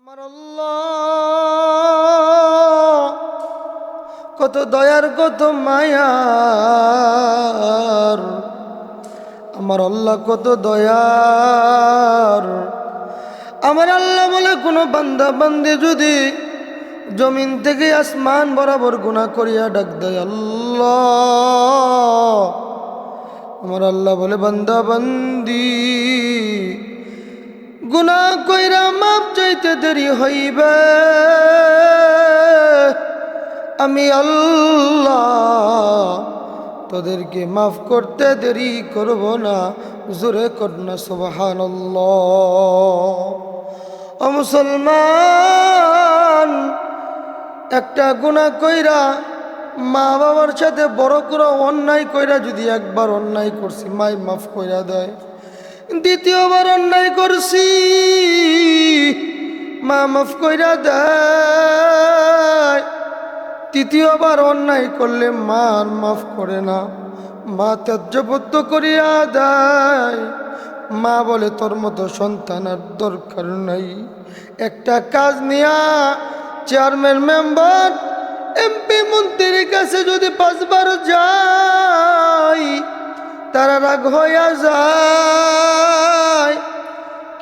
আমার আল্লাহ কত দয়ার কত মায়ার, আমার আল্লাহ কত দয়ার। আমার আল্লাহ বলে কোনো বান্দা বান্দি যদি জমিন থেকে আসমান বরাবর গুনাহ করিয়া ডাক দেয় আল্লাহ, আমার আল্লাহ বলে বান্দা বান্দি গুনাহ কইরা মাপ চাইতে দেরি হইবে, আমি আল্লাহ তোদেরকে মাফ করতে দেরি করব না। জোরে কন্যা সুবহানাল্লাহ। ও মুসলমান, একটা গুনাহ কইরা মা বাবার সাথে বড় করে অন্যায় কইরা যদি একবার অন্যায় করছি মাই মাফ কইরা দেয়, দ্বিতীয়বার অন্যায় করছি মা মাফ কইরা দেয়, তৃতীয়বার অন্যায় করলে মা আর মাফ করে না, মা ত্যায্যপুত্র করিয়া দেয়। মা বলে তোর মতো সন্তান আর দরকার নাই। একটা কাজ নিয়া চেয়ারম্যান মেম্বার এমপি মন্ত্রীর কাছে যদি 5 বার যাই তারা রাগ হইয়া যায়,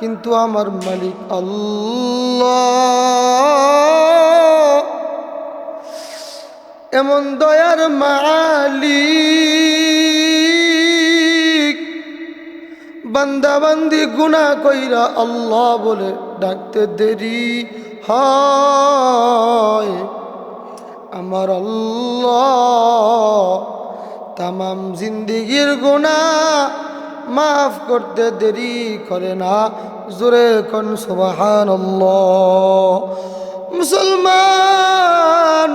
কিন্তু আমার মালিক আল্লাহ এমন দয়ার মালিক, বান্দা বান্দি গুনাহ কইরা আল্লাহ বলে ডাকতে দেরি হয়, আমার আল্লাহ তামাম জিন্দিগির গুনাহ মাফ করতে দেরি করে না। জোরে কোন সুবহানাল্লাহ। মুসলমান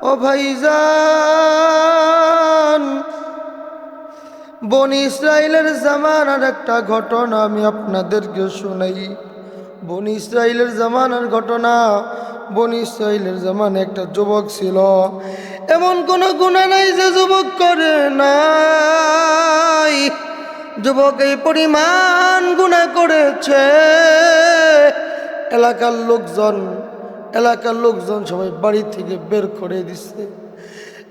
ও ভাইজান, বনি ইসরাইলের জামানার একটা ঘটনা আমি আপনাদেরকে শুনাই। বনি ইসরাইলের জামানার ঘটনা। বনি ইসরাইলের জামানে একটা যুবক ছিল, এমন কোনো গুনাহ নাই যে যুবক করে নাই। যুবক এই পরিমাণ গুনাহ করেছে, এলাকার লোকজন সবাই বাড়ি থেকে বের করে দিচ্ছে।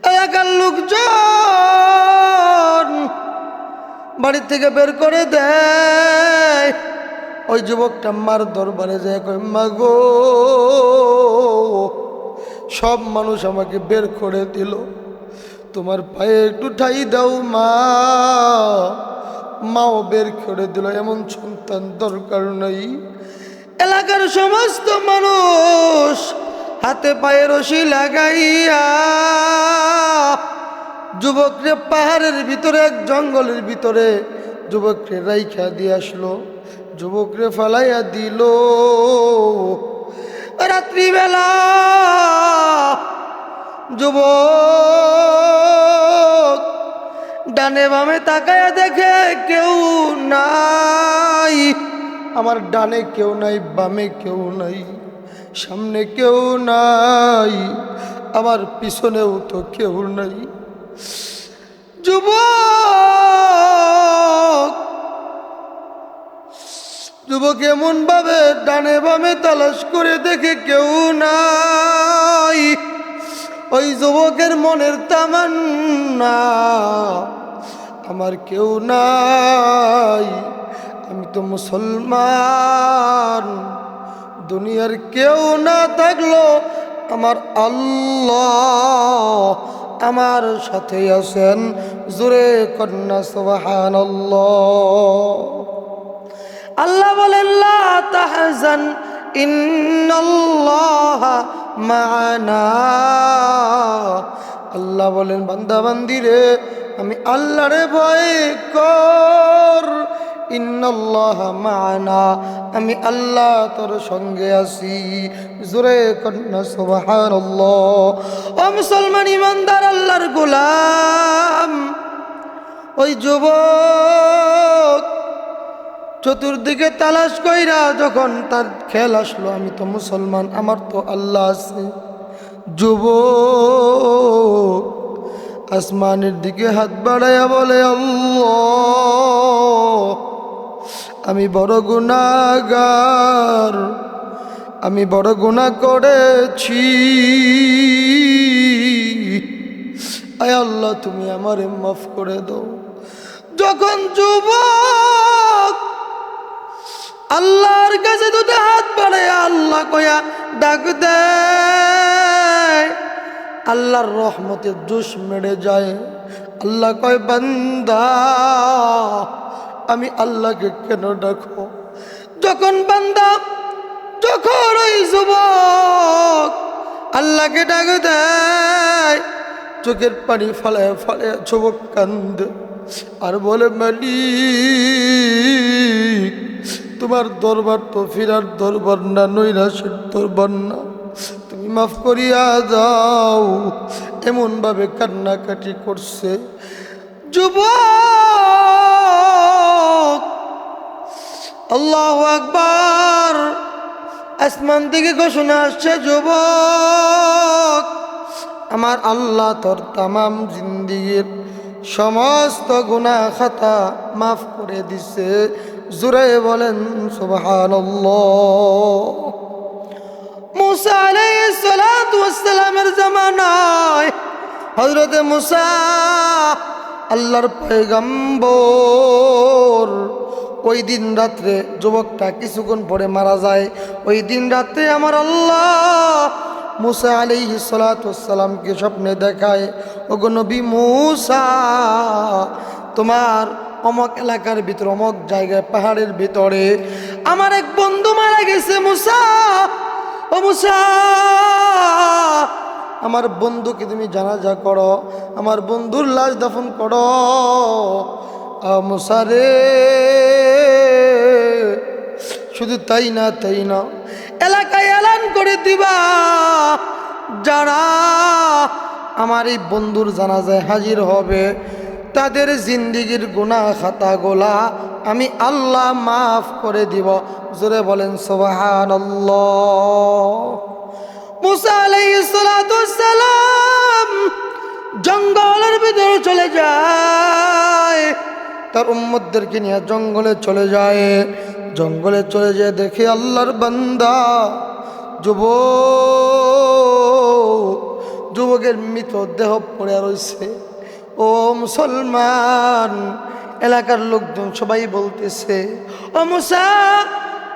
এলাকার লোকজন বাড়ি থেকে বের করে দেয়। ওই যুবকটা মার দরবারে যায়, কয় মা গো, সব মানুষ আমাকে বের করে দিল, তোমার পায়ে একটু ঠাই দাও মা। মাও বের করে দিল, এমন সন্তান দরকার নাই। এলাকার সমস্ত মানুষ হাতে পায়ে রশি লাগাইয়া যুবকরে পাহাড়ের ভিতরে এক জঙ্গলের ভিতরে যুবকরে রাইখা দিয়ে আসলো, যুবকরে ফালাইয়া দিল। রাত্রিবেলা যুবক ডানে বামে তাকায়া দেখে কেউ নাই। আমার ডানে কেউ নাই, বামে কেউ নাই, সামনে কেউ নাই, আমার পিছনেও তো কেউ নাই। যুবক এমন ভাবে ডানে বামে তালাশ করে দেখে কেউ নাই। ওই যুবকের মনের তামান্না, আমার কেউ নাই, আমি তো মুসলমান, দুনিয়ার কেউ না থাকলো আমার আল্লাহ আমার সাথে আছেন। জোরে কন্যা সুবহানাল্লাহ। আল্লাহ বলেন লা তাহজান ইন্নাল্লাহা মা'ানা। আল্লাহ বলেন বান্দা বান্দিরে আমি আল্লাহরে ভয় কর, ইন্নাল্লাহা মা'ানা, আমি আল্লাহ তোর সঙ্গে আছি। জোরে কন্যা সুবহানাল্লাহ। ও মুসলমান ইমানদার আল্লাহর গোলাম, ওই যুবক চতুর্দিকে তালাশ কইরা যখন তার খেয়াল আসলো আমি তো মুসলমান, আমার তো আল্লাহ আছে, যুবক আসমানের দিকে হাত বাড়াইয়া বলে আল্লাহ আমি বড় গুনাহগার, আমি বড় গুনাহ করেছি, আয় আল্লাহ তুমি আমারে মাফ করে দাও। যখন যুবক আল্লাহর কাছে দুটো হাত বাড়ায় আল্লাহ কয়া ডাক দেয়, আল্লাহর রহমতের জোশ মেরে যায়। আল্লাহ কয় বান্দা আমি আল্লাহকে কেন ডাকো? যখন বান্দা যখন ওই যুবক আল্লাহকে ডাক দেয়, চোখের পানি ফালায় ফালায় যুবক কান্দে আর বলে মালিক তোমার দরবার তো ফিরার দরবার না, নৈরাশের দরবার না, তুমি মাফ করিয়া দাও। এমন ভাবে কান্নাকাটি করছে। যুবক আল্লাহু আকবার, আসমান থেকে ঘোষণা আসছে, যুবক আমার আল্লাহ তোর তামাম জিন্দেগীর সমস্ত গুনাহ খাতা মাফ করে দিছে। জোরে বলেন সুবহানাল্লাহ। মুসা আলাইহিস সালাতু ওয়াস সালামের জামানায় হযরতে মুসা আল্লাহর পয়গম্বর, ওই দিন রাত্রে যুবকটা কিছুক্ষণ পরে মারা যায়। ওই দিন রাত্রে আমার আল্লাহ মুসা আলাইহিস সালাতু ওয়াস সালামকে স্বপ্নে দেখায়, ওগো নবী মুসা তোমার অমক এলাকার ভিতর অমক জায়গায় পাহাড়ের ভিতরে আমার এক বন্ধু মারা গেছে। মুসা ও মুসা আমার বন্ধুকে তুমি জানাজা করো, আমার বন্ধুর লাশ দাফন করো। মুসা রে, শুধু তাই না এলাকায় এলান করে দিবা, যারা আমার এই বন্ধুর জানাজায় হাজির হবে তাদের জিন্দেগীর গুনাহ খাতাগুলা আমি আল্লাহ মাফ করে দিব। জোরে বলেন সুবহানাল্লাহ। মুসা আলাইহিস সালাতু ওয়াস সালাম জঙ্গলের ভিতরে চলে যায়, তার উম্মতদেরকে নিয়ে জঙ্গলে চলে যায়। জঙ্গলে চলে যেয়ে দেখে আল্লাহর বান্দা যুবকের মৃতদেহ পড়ে রয়েছে। ও মুসলমান, এলাকার লোকজন সবাই বলতেছে, ও মুসা,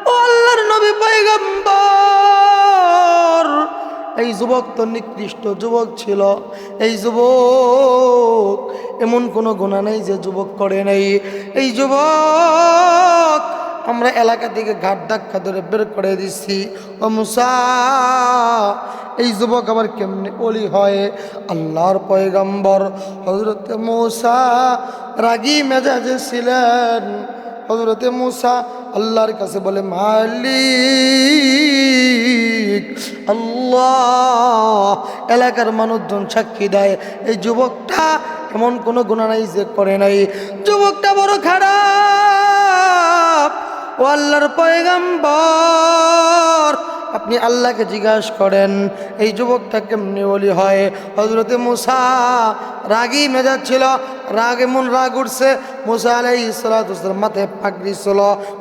ও আল্লাহর নবী পয়গম্বর, এই যুবক তো নিকৃষ্ট যুবক ছিল। এই যুবক এমন কোনো গুনাহ নেই যে যুবক করে নাই। এই যুবক আমরা এলাকা থেকে ঘাট ধাক্কা ধরে বের করে দিচ্ছি। ও মুসা, এই যুবক আবার কেমনে ওলি হয়? আল্লাহর পয়গম্বর হযরতে মুসা রাগী মেজাজে ছিলেন। হযরতে মুসা আল্লাহর কাছে বলে, মালিক আল্লাহ, এলাকার মানুষজন সাক্ষী দেয় এই যুবকটা এমন কোনো গুনাহ নাই যে করে নাই। যুবকটা বড় খারাপ। ও আল্লাহর পয়গম্বর, আপনি আল্লাহকে জিজ্ঞাসা করেন এই যুবকটা কেমনি ওলি হয়। হযরতে মুসা রাগী মেজাজ ছিল, এমন রাগ উঠছে। মুসা আলাইহিস সালাতু ওয়াস সালাম মাথায় পাগড়ি ছিল,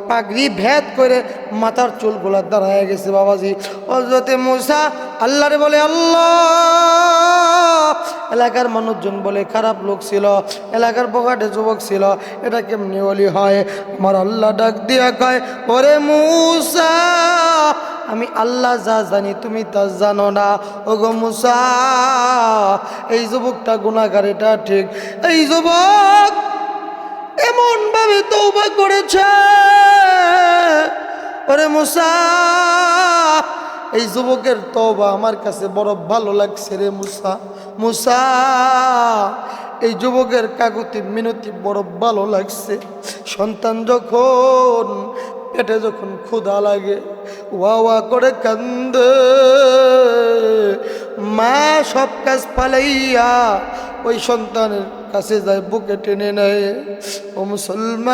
পাগড়ি ভেদ করে মাথার চুলগুলা দাঁড়ায় গেছে। বাবাজি, হযরতে মুসা আল্লাহরে বলে, আল্লাহ, এলাকার মানুষজন বলে খারাপ লোক ছিল, এলাকার বগাটে যুবক ছিল, এটা কেমনি ওলি হয়? আমার আল্লাহ ডাক দিয়া কয়, ওরে মুসা, আমি আল্লাহ যা জানি তুমি তা জানো না। ওগো মুসা, এই যুবকটা গুনাহগার, এটা ঠিক। এই যুবক এমন ভাবে তওবা করেছে, ওরে মুসা, এই যুবকের তওবা আমার কাছে বড় ভালো লাগছে রে মুসা। মুসা, এই যুবকের কাকুতি মিনতি বড় ভালো লাগছে। সন্তান যখন পেটে যখন ক্ষুধা লাগে ওয়া ওয়া করে কান্দে, মা সব কাজ ফালাইয়া ওই সন্তানের কাছে যায়, বুকে টেনে নেয়। ও মুসলমান,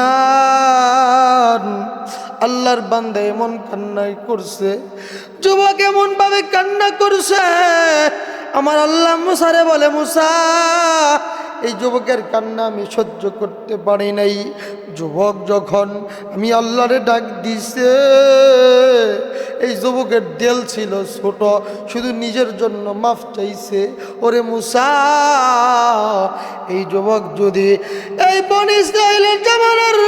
আল্লাহর বান্দা এমন কান্নাই করছে, যুবক এমন ভাবে কান্না করছে। আমার আল্লাহ মুসারে বলে, মুসা, এই যুবকের কান্না আমি সহ্য করতে পারি নাই। যুবক যখন আমি আল্লাহরে ডাক দিছে, এই যুবকের দিল ছিল ছোট, শুধু নিজের জন্য মাফ চাইছে। ওরে মুসা, এই যুবক যদি এই বনী ইসরাইলের জামানার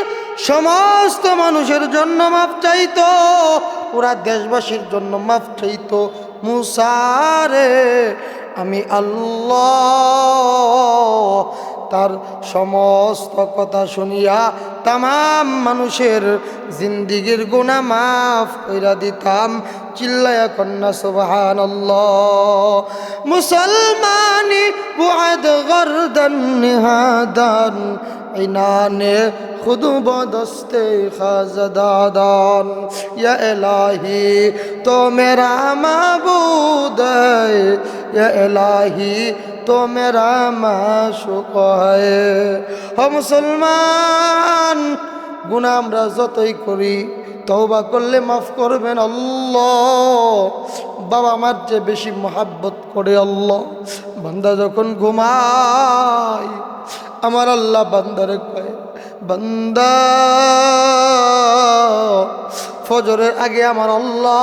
সমস্ত মানুষের জন্য মাফ চাইতো, পুরা দেশবাসীর জন্য মাফ চাইতো, মুসা রে আমি আল্লাহ তার সমস্ত কথা শুনিয়া তামাম মানুষের জিন্দিগির গুনাহ মাফ কইরা দিতাম। চিল্লায়া কন্যা সুবহানাল্লাহ। মুসলমানি বুআদ গরদান নিহাদান ইনানে खुद बदस्ते खाजदादान या इलाही तो मेरा माबूद है, या इलाही तो मेरा माशूक है। हम मुसलमान गुनाह আমরা যতই করি তওবা করলে মাফ করবেন আল্লাহ। বাবা আমার চেয়ে বেশি মহব্বত করে আল্লাহ। বান্দা যখন ঘুমায় আমার আল্লাহ বান্দারে কয়, বান্দা ফজরের আগে আমার আল্লাহ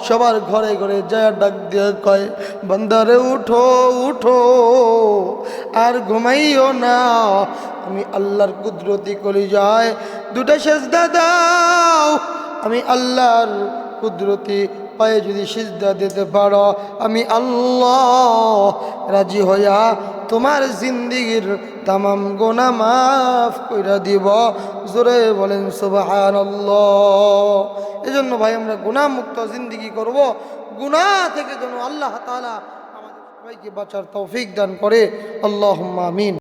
সবার ঘরে ঘরে যায় ডাক দিয়ে কয়, বান্দারে উঠো উঠো আর ঘুমাইও না। আমি আল্লাহর কুদরতি করি যায় দুটা সেজদা দাও। আমি আল্লাহর কুদরতি পায়ে যদি সিজদা দিতে পারো, আমি আল্লাহ রাজি হইয়া তোমার জিন্দিগির তামাম গুনাহ মাফ কইরা দিব। জোরে বলেন সুবহানাল্লাহ। এজন্য ভাই আমরা গুনাহ মুক্ত জিন্দিগি করব। গুনাহ থেকে যেন আল্লাহ তাআলা আমাদের সবাইকে বাঁচার তৌফিক দান করে। আল্লাহুম্মা আমিন।